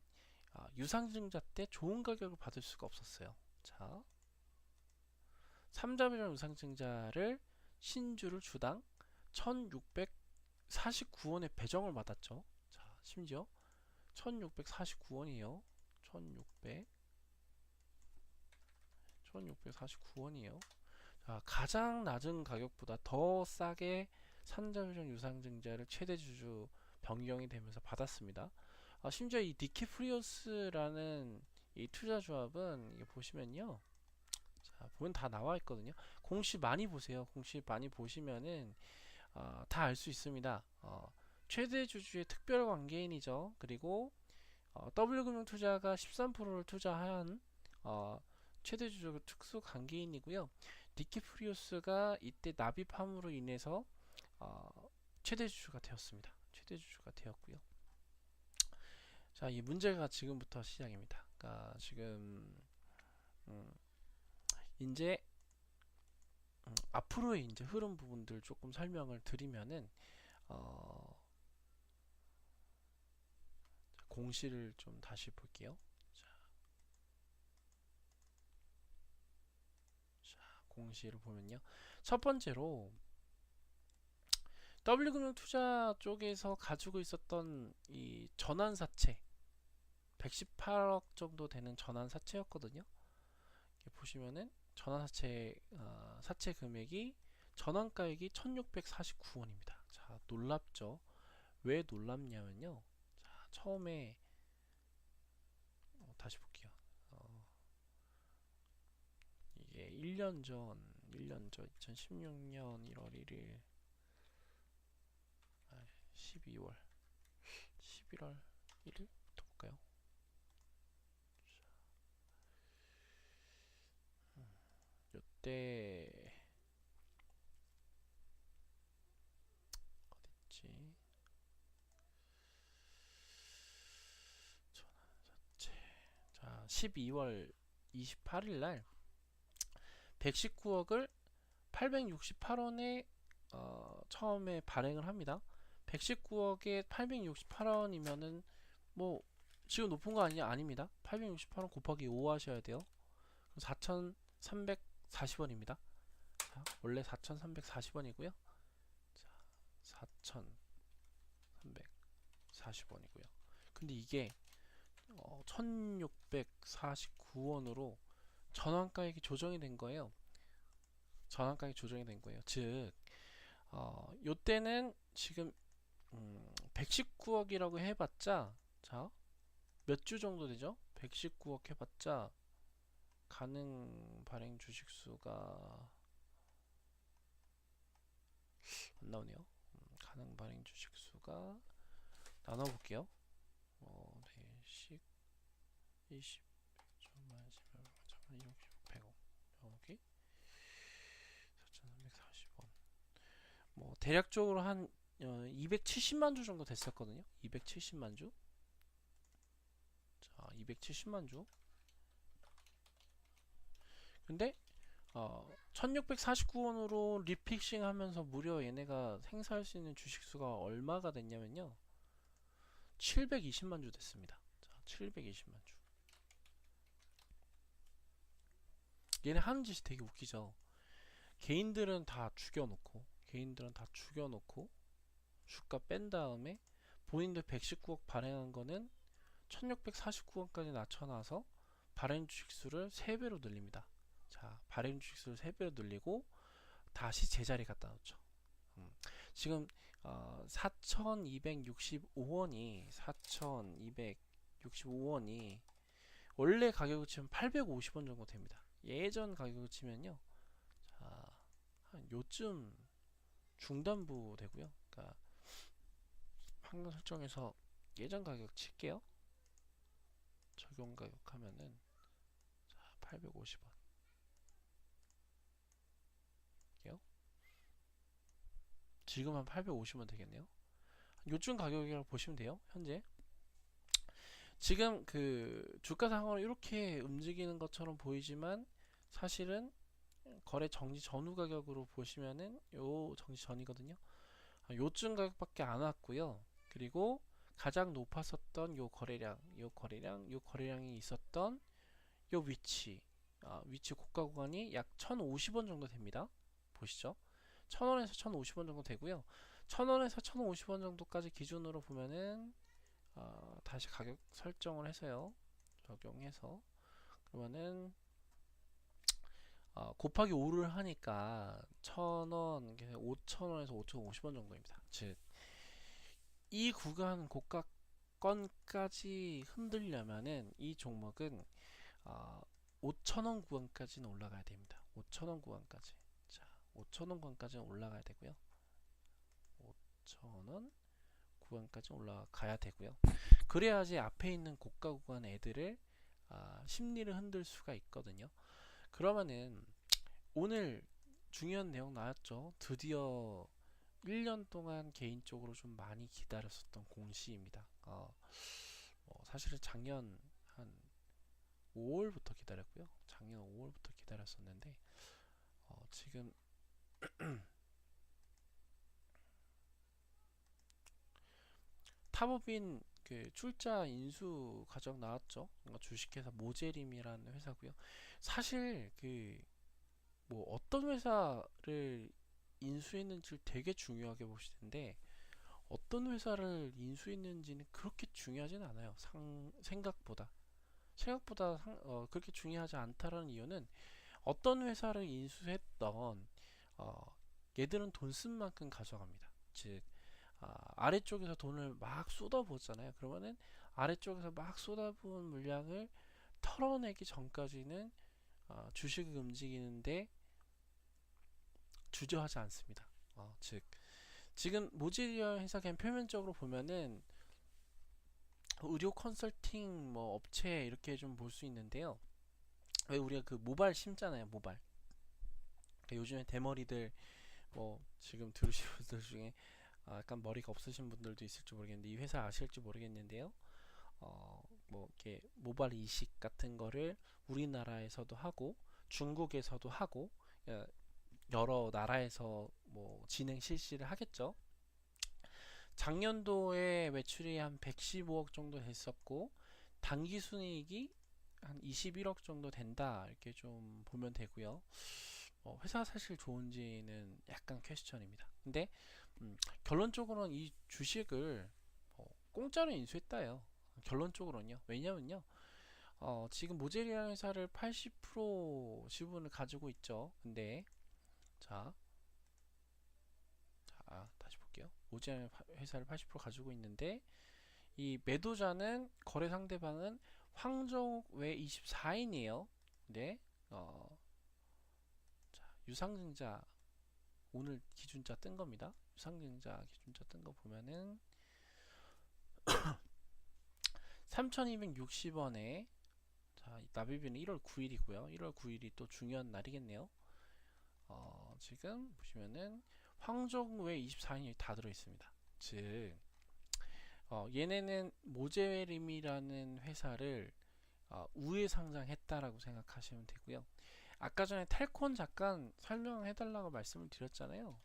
유상증자 때 좋은 가격을 받을 수가 없었어요. 자, 3자별형 유상증자를 신주를 주당 1649원에 배정을 받았죠. 자, 심지어 1649원이에요. 1649원이에요. 자, 가장 낮은 가격보다 더 싸게 산자별형 유상증자를 최대 주주 변경이 되면서 받았습니다. 심지어 이 니케프리오스라는 이 투자 조합은 이게 보시면요. 자, 보면 다 나와 있거든요. 공시 많이 보세요. 공시 많이 보시면은 다 알 수 있습니다. 최대 주주의 특별 관계인이죠. 그리고 W금융투자가 13%를 투자한 최대 주주 특수 관계인이고요. 니키프리우스가 이때 납입함으로 인해서 최대 주주가 되었습니다. 최대 주주가 되었고요. 자, 이 문제가 지금부터 시작입니다. 그러니까 지금 이제 앞으로의 이제 흐름 부분들 조금 설명을 드리면은 공시를 좀 다시 볼게요. 자, 공시를 보면요. 첫 번째로 W금융투자 쪽에서 가지고 있었던 이 전환사채 118억 정도 되는 전환사채였거든요. 이렇게 보시면은 전환사채 사채 금액이 전환가액이 1649원입니다. 자, 놀랍죠? 왜 놀랍냐면요. 자, 처음에 다시 볼게요. 이게 1년 전 2016년 1월 1일 12월 11월 1일부터 볼까요? 요때 어딨지? 자, 12월 28일 날 119억을 868원에 처음에 발행을 합니다. 119억에 868원이면은 뭐 지금 높은 거 아닙니다. 868원 곱하기 5 하셔야 돼요. 4,340원입니다. 자, 원래 4,340원이고요. 자, 4,340원이고요. 근데 이게 1,649원으로 전환가액이 조정이 된 거예요. 전환가액이 조정이 된 거예요. 즉, 요때는 지금 119억이라고 해봤자, 자, 몇 주 정도 되죠? 119억 해봤자 가능 발행 주식수가 안 나오네요. 가능 발행 주식수가 나눠볼게요. 네, 20, 100만, 100억 여기 4,340원. 뭐 대략적으로 한 270만 주 정도 됐었거든요. 270만 주. 자, 270만 주. 근데 1649원으로 리픽싱 하면서 무려 얘네가 행사할 수 있는 주식수가 얼마가 됐냐면요. 720만 주 됐습니다. 자, 720만 주. 얘네 하는 짓이 되게 웃기죠. 개인들은 다 죽여놓고 주가 뺀 다음에 본인들 119억 발행한 거는 1649원까지 낮춰놔서 발행 주식수를 3배로 늘립니다. 자, 발행 주식수를 3배로 늘리고 다시 제자리 갖다 놓죠. 지금 4,265원이 원래 가격을 치면 850원 정도 됩니다. 예전 가격을 치면요. 자, 한 요쯤 중단부 되고요. 그러니까 환경 설정에서 예전 가격 칠게요. 적용 가격 하면은 자, 850원. 지금 한 850원 되겠네요. 요즘 가격이라고 보시면 돼요. 현재 지금 그 주가 상황을 이렇게 움직이는 것처럼 보이지만 사실은 거래 정지 전후 가격으로 보시면은 요 정지 전이거든요. 요쯤 가격밖에 안 왔고요. 그리고 가장 높았었던 요 거래량이 있었던 요 위치 고가 구간이 약 1,050원 정도 됩니다. 보시죠. 1,000원에서 1,050원 정도 되고요. 1,000원에서 1,050원 정도까지 기준으로 보면은 다시 가격 설정을 해서요. 적용해서 그러면은 곱하기 5를 하니까 1,000원, 5,000원에서 5,050원 정도입니다. 즉, 이 구간 고가권까지 흔들려면은 이 종목은 5,000원 구간까지는 올라가야 됩니다. 5,000원 구간까지. 자, 5,000원 구간까지는 올라가야 되고요. 5,000원 구간까지 올라가야 되고요. 그래야지 앞에 있는 고가 구간 애들을 심리를 흔들 수가 있거든요. 그러면은 오늘 중요한 내용 나왔죠. 드디어 1년 동안 개인적으로 좀 많이 기다렸었던 공시입니다. 사실은 작년 한 5월부터 기다렸고요. 작년 5월부터 기다렸었는데 지금 탑업인 그 출자 인수 과정 나왔죠. 주식회사 모제림이라는 회사고요. 사실 그 뭐 어떤 회사를 인수했는지를 되게 중요하게 보실 텐데 어떤 회사를 인수했는지는 그렇게 중요하진 않아요. 생각보다 그렇게 중요하지 않다라는 이유는 어떤 회사를 인수했던 얘들은 돈 쓴 만큼 가져갑니다. 즉 아래쪽에서 돈을 막 쏟아부었잖아요. 그러면은 아래쪽에서 막 쏟아부은 물량을 털어내기 전까지는 주식을 움직이는데 주저하지 않습니다. 즉 지금 모질리언 회사 그냥 표면적으로 보면은 의료 컨설팅 뭐 업체 이렇게 좀 볼 수 있는데요. 왜 우리가 그 모발 심잖아요, 모발. 그러니까 요즘에 대머리들 뭐 지금 들으시는 분들 중에 약간 머리가 없으신 분들도 있을지 모르겠는데 이 회사 아실지 모르겠는데요. 뭐 이렇게 모발 이식 같은 거를 우리나라에서도 하고 중국에서도 하고 여러 나라에서 뭐 진행 실시를 하겠죠. 작년도에 매출이 한 115억 정도 됐었고 단기 순이익이 한 21억 정도 된다 이렇게 좀 보면 되고요. 회사 사실 좋은지는 약간 퀘스천입니다. 근데 결론적으로는 이 주식을 공짜로 인수했다요. 결론적으로는요. 왜냐면요. 지금 모젤이라는 회사를 80% 지분을 가지고 있죠. 근데 자, 다시 볼게요. 모젤이라는 회사를 80% 가지고 있는데 이 매도자는 거래 상대방은 황정욱 외 24인이에요. 네. 유상증자 오늘 기준자 뜬 겁니다. 유상증자 기준자 뜬 거 보면은 3,260원에 자, 납입일은 1월 9일이고요. 1월 9일이 또 중요한 날이겠네요. 지금 보시면은 황정우에 24인이 다 들어있습니다. 즉, 얘네는 모제림이라는 회사를 우회 상장했다라고 생각하시면 되고요. 아까 전에 텔콘 잠깐 설명해달라고 말씀을 드렸잖아요.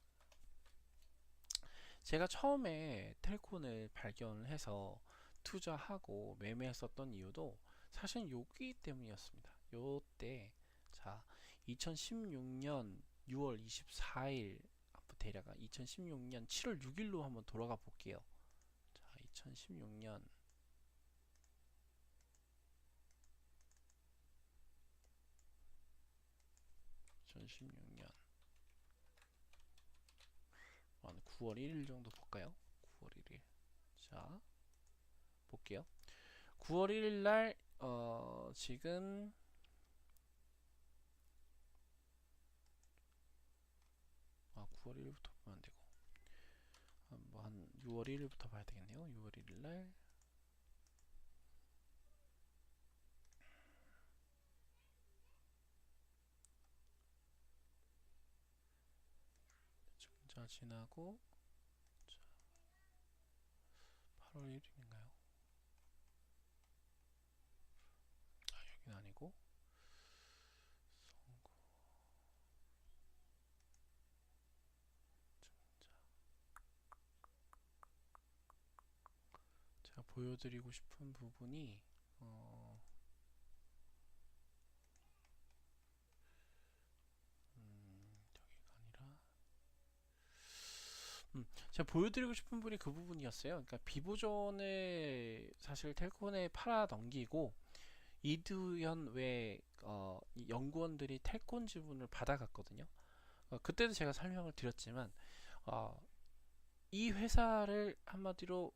제가 처음에 텔콘을 발견을 해서 투자하고 매매했었던 이유도 사실 여기 때문이었습니다. 요때 자 2016년 6월 24일 대략 2016년 7월 6일로 한번 돌아가 볼게요. 자 2016년 2016년 9월 1일 정도 볼까요? 9월 1일 자 볼게요. 9월 1일 날 지금 9월 1일부터 보면 안 되고 뭐 한 6월 1일부터 봐야 되겠네요. 6월 1일 날 자 지나고 자, 8월 1일인가요? 여긴 아니고 선거 제가 보여드리고 싶은 부분이 여기가 아니라 제가 보여드리고 싶은 부분이 그 부분이었어요. 그러니까 비보존을 사실 텔콘에 팔아 넘기고 이두현 외 연구원들이 텔콘 지분을 받아갔거든요. 그때도 제가 설명을 드렸지만 어, 이 회사를 한마디로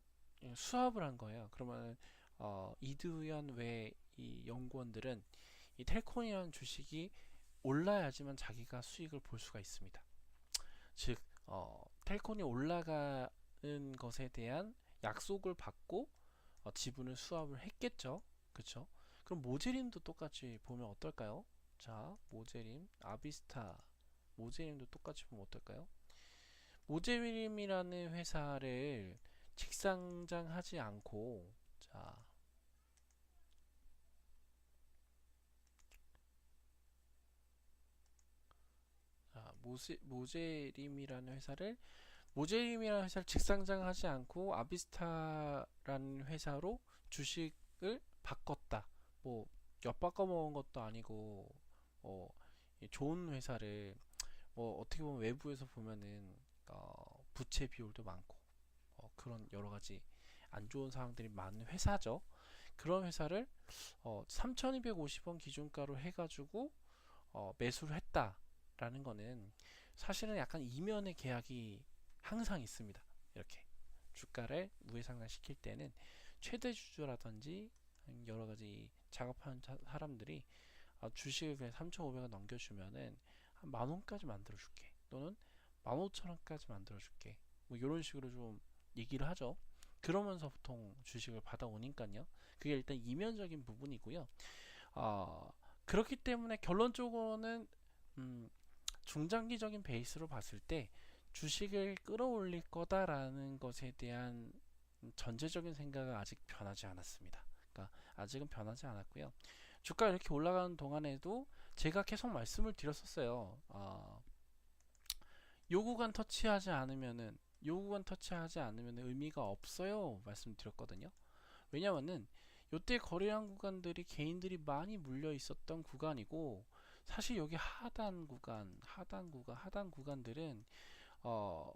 수합을 한 거예요. 그러면 이두현 외 이 연구원들은 이 텔콘이라는 주식이 올라야지만 자기가 수익을 볼 수가 있습니다. 즉 텔콘이 올라가는 것에 대한 약속을 받고 지분을 수합을 했겠죠. 그쵸? 그럼 모제림도 똑같이 보면 어떨까요? 자, 모제림, 아비스타, 모제림도 똑같이 보면 어떨까요? 모제림이라는 회사를 직상장하지 않고 자, 모제림이라는 회사를 직상장하지 않고 아비스타라는 회사로 주식을 바꿨다. 뭐 엿바꿔 먹은 것도 아니고 좋은 회사를 뭐 어떻게 보면 외부에서 보면은 부채 비율도 많고 그런 여러 가지 안 좋은 상황들이 많은 회사죠. 그런 회사를 3,250원 기준가로 해가지고 매수를 했다라는 거는 사실은 약간 이면의 계약이 항상 있습니다. 이렇게 주가를 우회 상승시킬 때는 최대 주주라든지 여러 가지 작업하는 사람들이 주식을 그냥 3,500원 넘겨주면은 한 만 원까지 만들어줄게, 또는 15,000원까지 만들어줄게, 뭐 이런 식으로 좀 얘기를 하죠. 그러면서 보통 주식을 받아오니까요. 그게 일단 이면적인 부분이고요. 어, 그렇기 때문에 결론적으로는 음, 중장기적인 베이스로 봤을 때 주식을 끌어올릴 거다라는 것에 대한 전제적인 생각은 아직 변하지 않았습니다. 그러니까 아직은 변하지 않았고요. 주가 이렇게 올라가는 동안에도 제가 계속 말씀을 드렸었어요. 요 구간 터치하지 않으면은 요 구간 터치하지 않으면 의미가 없어요 말씀드렸거든요. 왜냐면은 요때 거래량 구간들이 개인들이 많이 물려 있었던 구간이고, 사실 여기 하단 구간들은 어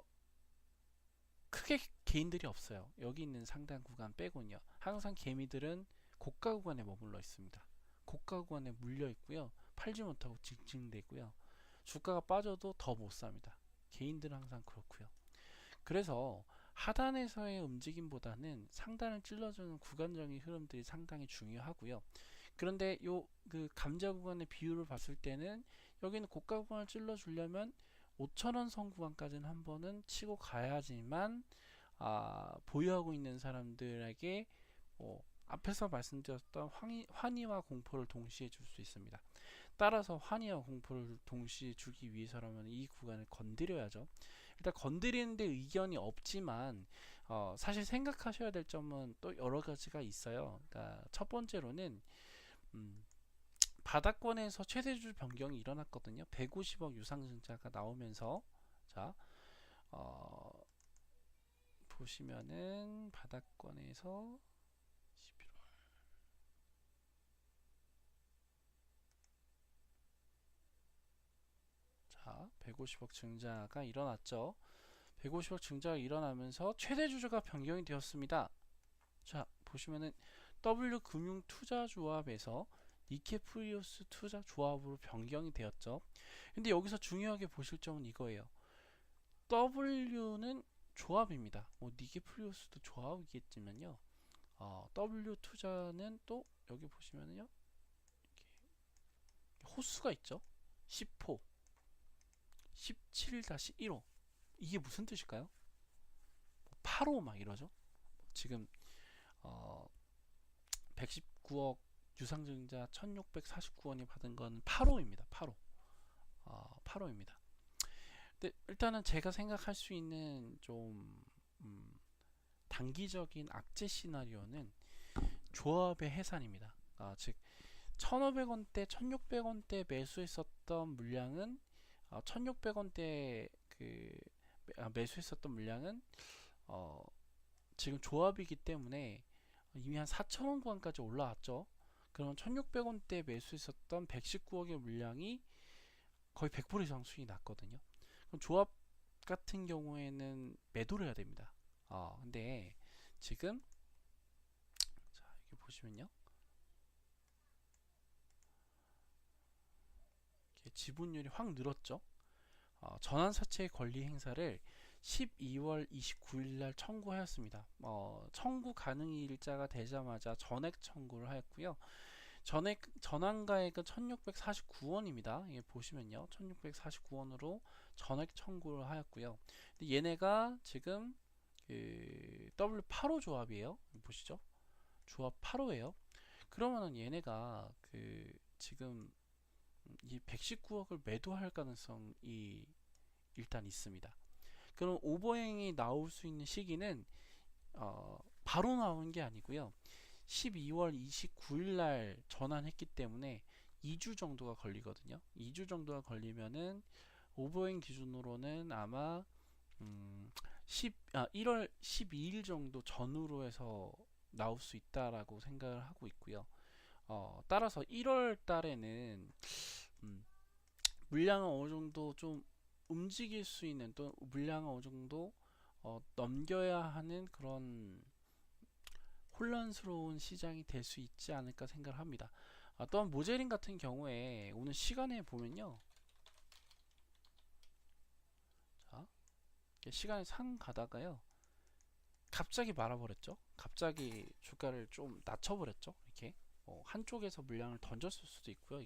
크게 개인들이 없어요. 여기 있는 상단 구간 빼곤요. 항상 개미들은 고가 구간에 머물러 있습니다. 고가 구간에 물려 있고요. 팔지 못하고 직진돼 있고요. 주가가 빠져도 더 못 삽니다. 개인들은 항상 그렇고요. 그래서 하단에서의 움직임보다는 상단을 찔러주는 구간적인 흐름들이 상당히 중요하고요. 그런데 요 그 감자 구간의 비율을 봤을 때는 여기는 고가 구간을 찔러주려면 5,000원 선 구간까지는 한 번은 치고 가야지만 보유하고 있는 사람들에게 앞에서 말씀드렸던 환희와 공포를 동시에 줄 수 있습니다. 따라서 환희와 공포를 동시에 주기 위해서라면 이 구간을 건드려야죠. 일단 건드리는데 의견이 없지만 사실 생각하셔야 될 점은 또 여러 가지가 있어요. 그러니까 첫 번째로는 바닥권에서 최대주 변경이 일어났거든요. 150억 유상증자가 나오면서, 자 보시면은 바닥권에서 11월, 자 150억 증자가 일어났죠. 150억 증자가 일어나면서 최대 주주가 변경이 되었습니다. 자 보시면은 W금융투자조합에서 니케프리우스 투자 조합으로 변경이 되었죠. 근데 여기서 중요하게 보실 점은 이거예요. W는 조합입니다. 뭐 니케프리우스도 조합이겠지만요. W 투자는 또 여기 보시면은요, 호수가 있죠. 10호, 17-1호. 이게 무슨 뜻일까요? 8호 막 이러죠. 지금 119억 유상증자 1649원이 받은 건 8호입니다. 8호. 8호입니다. 근데 일단은 제가 생각할 수 있는 좀 단기적인 악재 시나리오는 조합의 해산입니다. 즉 1,500원대, 1,600원대 매수했었던 물량은 1,600원대 매수했었던 물량은 지금 조합이기 때문에 이미 한 4,000원 구간까지 올라왔죠. 그러면 1,600원대 매수했었던 119억의 물량이 거의 100% 이상 수익이 났거든요. 그럼 조합 같은 경우에는 매도를 해야 됩니다. 근데 지금 자 여기 보시면요, 지분율이 확 늘었죠. 전환사채의 권리 행사를 12월 29일 날 청구하였습니다. 청구 가능 일자가 되자마자 전액 청구를 하였고요. 전환가액은 1649원입니다. 예, 보시면요, 1649원으로 전액 청구를 하였고요. 근데 얘네가 지금 W85 조합이에요. 보시죠. 조합 8호예요. 그러면은 얘네가 지금 이 119억을 매도할 가능성이 일단 있습니다. 그럼 오버행이 나올 수 있는 시기는 바로 나오는 게 아니고요. 12월 29일 날 전환했기 때문에 2주 정도가 걸리거든요. 2주 정도가 걸리면은 오버행 기준으로는 아마 1월 12일 정도 전후로 해서 나올 수 있다라고 생각을 하고 있고요. 따라서 1월 달에는 물량을 어느 정도 좀 움직일 수 있는, 또 물량을 어느 정도 넘겨야 하는 그런 혼란스러운 시장이 될 수 있지 않을까 생각을 합니다. 또한 모제린 같은 경우에 오늘 시간에 보면요, 시간이 상 가다가요. 갑자기 말아버렸죠. 갑자기 주가를 좀 낮춰버렸죠. 이렇게 한쪽에서 물량을 던졌을 수도 있고요.